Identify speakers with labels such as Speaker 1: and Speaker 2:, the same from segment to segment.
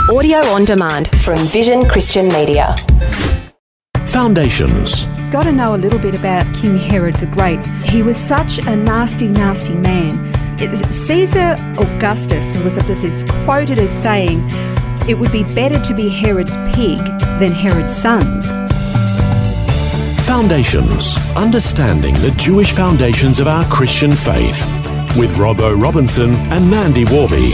Speaker 1: Audio on demand from Vision Christian Media.
Speaker 2: Foundations.
Speaker 3: Got to know a little bit about King Herod the Great. He was such a nasty, nasty man. Caesar Augustus is quoted as saying, "It would be better to be Herod's pig than Herod's sons."
Speaker 2: Foundations. Understanding the Jewish foundations of our Christian faith. With Robbo Robinson and Mandy Warby.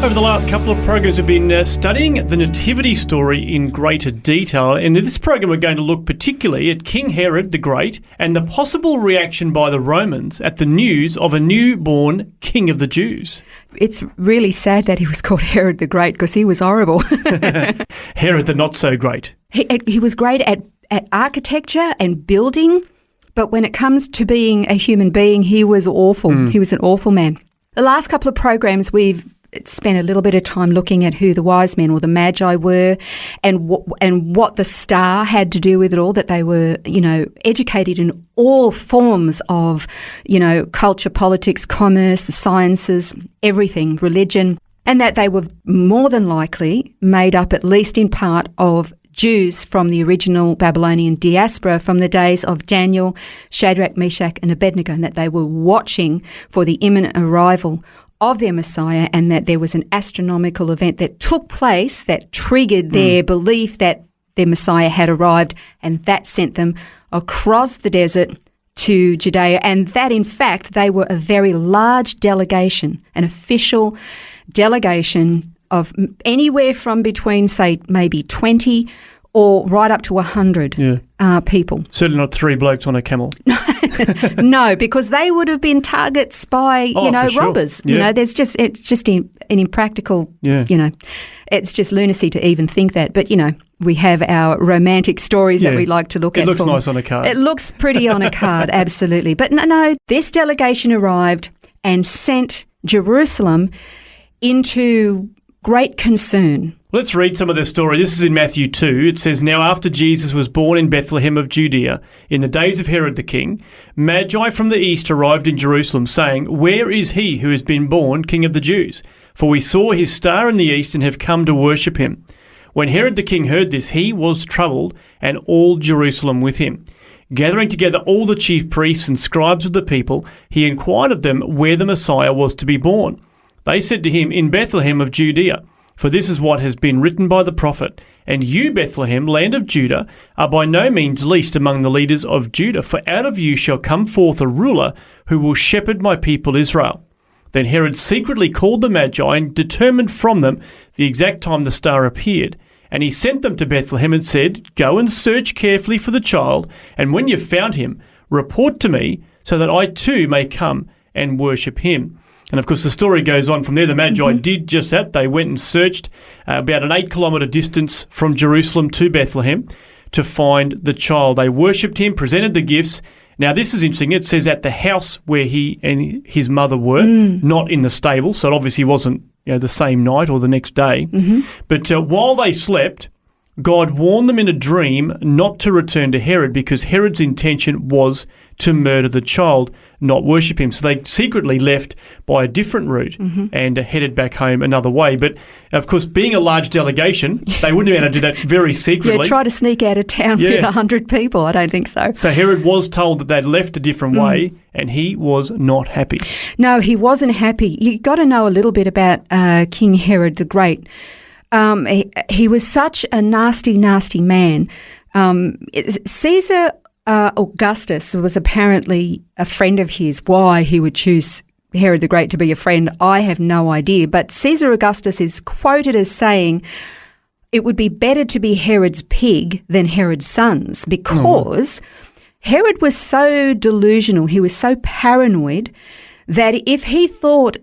Speaker 4: Over the last couple of programs, we've been studying the Nativity story in greater detail. And in this program, we're going to look particularly at King Herod the Great and the possible reaction by the Romans at the news of a newborn King of the Jews.
Speaker 3: It's really sad that he was called Herod the Great because he was horrible.
Speaker 4: Herod the Not So Great.
Speaker 3: He was great at architecture and building, but when it comes to being a human being, he was awful. He was an awful man. The last couple of programs, we've spent a little bit of time looking at who the wise men or the magi were and what the star had to do with it all, that they were, educated in all forms of, culture, politics, commerce, the sciences, everything, religion, and that they were more than likely made up, at least in part, of Jews from the original Babylonian diaspora from the days of Daniel, Shadrach, Meshach and Abednego, and that they were watching for the imminent arrival of their Messiah, and that there was an astronomical event that took place that triggered their belief that their Messiah had arrived, and that sent them across the desert to Judea, and that in fact they were a very large delegation, an official delegation of anywhere from between, say, maybe 20 or right up to 100 people.
Speaker 4: Certainly not three blokes on a camel.
Speaker 3: No, because they would have been targets by, robbers.
Speaker 4: Yeah.
Speaker 3: It's just an impractical, it's just lunacy to even think that. But, we have our romantic stories that we like to look at.
Speaker 4: It looks nice on a card.
Speaker 3: It looks pretty on a card, absolutely. But no, this delegation arrived and sent Jerusalem into great concern.
Speaker 4: Let's read some of their story. This is in Matthew 2. It says, "Now after Jesus was born in Bethlehem of Judea, in the days of Herod the king, Magi from the east arrived in Jerusalem, saying, 'Where is he who has been born King of the Jews? For we saw his star in the east and have come to worship him.' When Herod the king heard this, he was troubled, and all Jerusalem with him. Gathering together all the chief priests and scribes of the people, he inquired of them where the Messiah was to be born. They said to him, 'In Bethlehem of Judea. For this is what has been written by the prophet. And you, Bethlehem, land of Judah, are by no means least among the leaders of Judah, for out of you shall come forth a ruler who will shepherd my people Israel.' Then Herod secretly called the Magi and determined from them the exact time the star appeared. And he sent them to Bethlehem and said, 'Go and search carefully for the child, and when you've found him, report to me, so that I too may come and worship him.'" And of course, the story goes on from there. The Magi did just that. They went and searched about an 8-kilometre distance from Jerusalem to Bethlehem to find the child. They worshipped him, presented the gifts. Now, this is interesting. It says at the house where he and his mother were, not in the stable. So it obviously wasn't the same night or the next day. But while they slept, God warned them in a dream not to return to Herod, because Herod's intention was to murder the child, not worship him. So they secretly left by a different route and headed back home another way. But, of course, being a large delegation, they wouldn't have been able to do that very secretly.
Speaker 3: Yeah, try to sneak out of town with 100 people. I don't think so.
Speaker 4: So Herod was told that they'd left a different way, and he was not happy.
Speaker 3: No, he wasn't happy. You've got to know a little bit about King Herod the Great. He was such a nasty, nasty man. Caesar Augustus was apparently a friend of his. Why he would choose Herod the Great to be a friend, I have no idea. But Caesar Augustus is quoted as saying, "It would be better to be Herod's pig than Herod's sons," because Herod was so delusional, he was so paranoid, that if he thought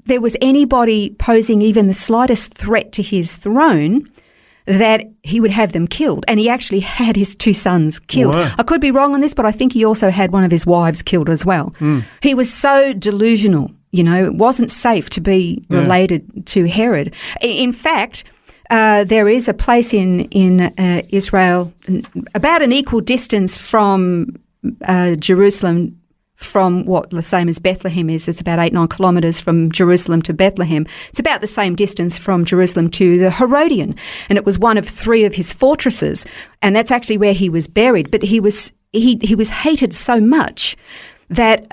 Speaker 3: there was anybody posing even the slightest threat to his throne, that he would have them killed. And he actually had his 2 sons killed.
Speaker 4: Wow.
Speaker 3: I could be wrong on this, but I think he also had one of his wives killed as well. He was so delusional, it wasn't safe to be related to Herod. In fact, there is a place in Israel about an equal distance from Jerusalem from what the same as Bethlehem is. It's about 8-9 kilometres from Jerusalem to Bethlehem. It's about the same distance from Jerusalem to the Herodian, and it was one of 3 of his fortresses, and that's actually where he was buried. But he was hated so much that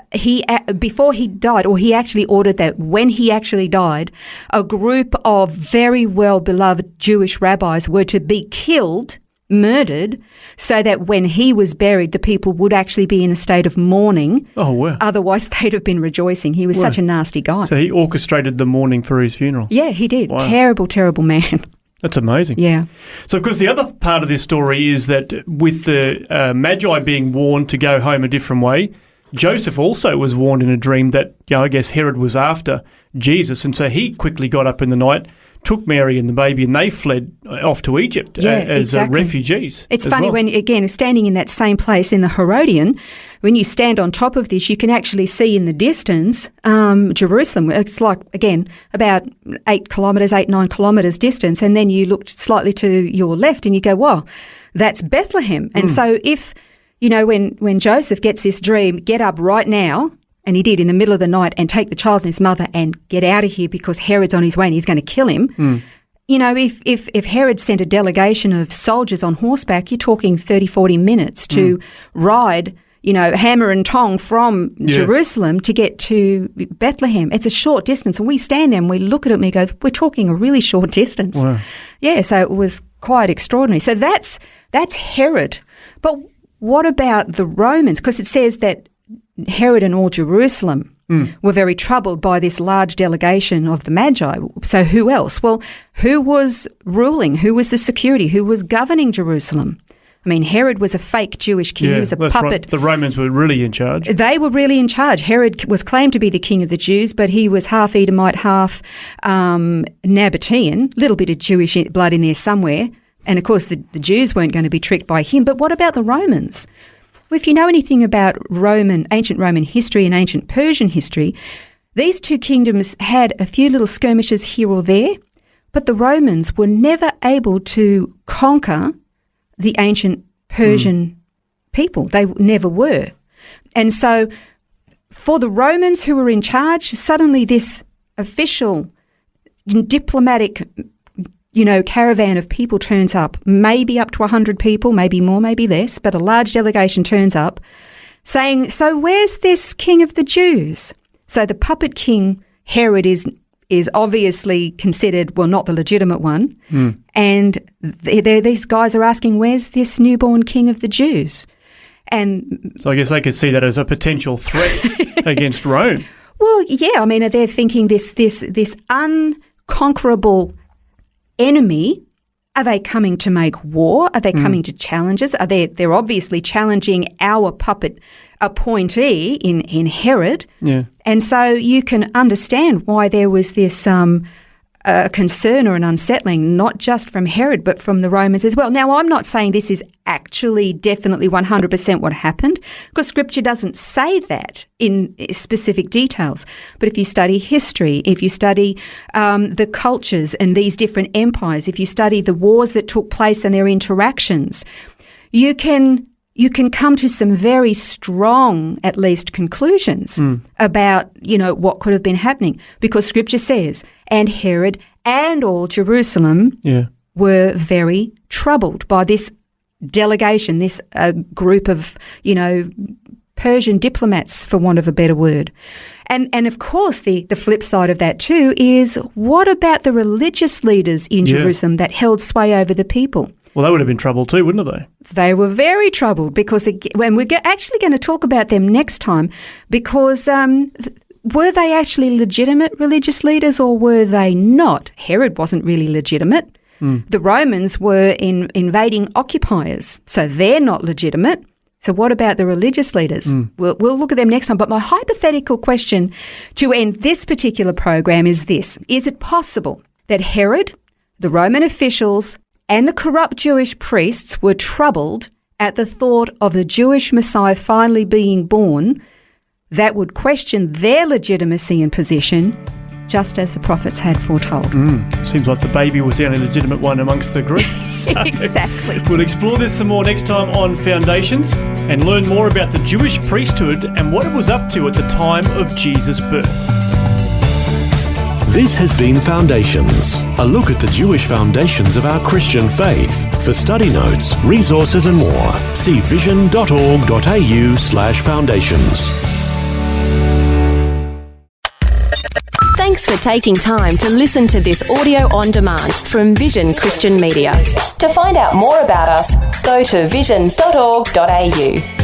Speaker 3: before he died, or he actually ordered that when he actually died, a group of very well-beloved Jewish rabbis were to be killed, murdered, so that when he was buried, the people would actually be in a state of mourning.
Speaker 4: Oh, wow.
Speaker 3: Otherwise, they'd have been rejoicing. He was such a nasty guy.
Speaker 4: So he orchestrated the mourning for his funeral.
Speaker 3: Yeah, he did.
Speaker 4: Wow.
Speaker 3: Terrible, terrible man.
Speaker 4: That's amazing.
Speaker 3: Yeah.
Speaker 4: So, of course, the other part of this story is that with the Magi being warned to go home a different way, Joseph also was warned in a dream that, I guess Herod was after Jesus, and so he quickly got up in the night, took Mary and the baby, and they fled off to Egypt as refugees.
Speaker 3: It's funny when, again, standing in that same place in the Herodian, when you stand on top of this, you can actually see in the distance Jerusalem. It's like, again, about 9 kilometres distance, and then you look slightly to your left and you go, wow, that's Bethlehem. And so if, when Joseph gets this dream, get up right now, and he did in the middle of the night, and take the child and his mother and get out of here because Herod's on his way and he's going to kill him. If Herod sent a delegation of soldiers on horseback, you're talking 30, 40 minutes to ride, hammer and tong from Jerusalem to get to Bethlehem. It's a short distance. And we stand there and we look at it and we go, we're talking a really short distance.
Speaker 4: Wow.
Speaker 3: Yeah, so it was quite extraordinary. So that's Herod. But what about the Romans? Because it says that Herod and all Jerusalem were very troubled by this large delegation of the Magi. So who else? Well, who was ruling? Who was the security? Who was governing Jerusalem? I mean, Herod was a fake Jewish king. He was a puppet.
Speaker 4: Right. The Romans were really in charge.
Speaker 3: They were really in charge. Herod was claimed to be the king of the Jews, but he was half Edomite, half Nabatean, a little bit of Jewish blood in there somewhere. And, of course, the Jews weren't going to be tricked by him. But what about the Romans? Well, if you know anything about ancient Roman history and ancient Persian history, these two kingdoms had a few little skirmishes here or there, but the Romans were never able to conquer the ancient Persian people. They never were. And so for the Romans who were in charge, suddenly this official diplomatic caravan of people turns up, maybe up to 100 people, maybe more, maybe less, but a large delegation turns up saying, so where's this king of the Jews? So the puppet king, Herod, is obviously considered, well, not the legitimate one. And these guys are asking, where's this newborn king of the Jews? And
Speaker 4: so I guess they could see that as a potential threat against Rome.
Speaker 3: Well, yeah, I mean, they're thinking this unconquerable enemy. Are they coming to make war? Are they coming to challenge us? They're obviously challenging our puppet appointee in Herod. Yeah. And so you can understand why there was this concern or an unsettling, not just from Herod, but from the Romans as well. Now, I'm not saying this is actually definitely 100% what happened, because Scripture doesn't say that in specific details. But if you study history, if you study the cultures and these different empires, if you study the wars that took place and their interactions, you can come to some very strong, at least, conclusions about, what could have been happening, because Scripture says, and Herod and all Jerusalem were very troubled by this delegation, this group of, Persian diplomats, for want of a better word. And of course, the flip side of that too is, what about the religious leaders in Jerusalem that held sway over the people?
Speaker 4: Well, they would have been troubled too, wouldn't they?
Speaker 3: They were very troubled because, when we're actually going to talk about them next time, because were they actually legitimate religious leaders or were they not? Herod wasn't really legitimate. The Romans were invading occupiers, so they're not legitimate. So what about the religious leaders? We'll look at them next time. But my hypothetical question to end this particular program is this. Is it possible that Herod, the Roman officials, and the corrupt Jewish priests were troubled at the thought of the Jewish Messiah finally being born that would question their legitimacy and position just as the prophets had foretold.
Speaker 4: Seems like the baby was the only legitimate one amongst the group.
Speaker 3: Exactly.
Speaker 4: We'll explore this some more next time on Foundations and learn more about the Jewish priesthood and what it was up to at the time of Jesus' birth.
Speaker 2: This has been Foundations, a look at the Jewish foundations of our Christian faith. For study notes, resources and more, see vision.org.au/foundations.
Speaker 1: Thanks for taking time to listen to this audio on demand from Vision Christian Media. To find out more about us, go to vision.org.au.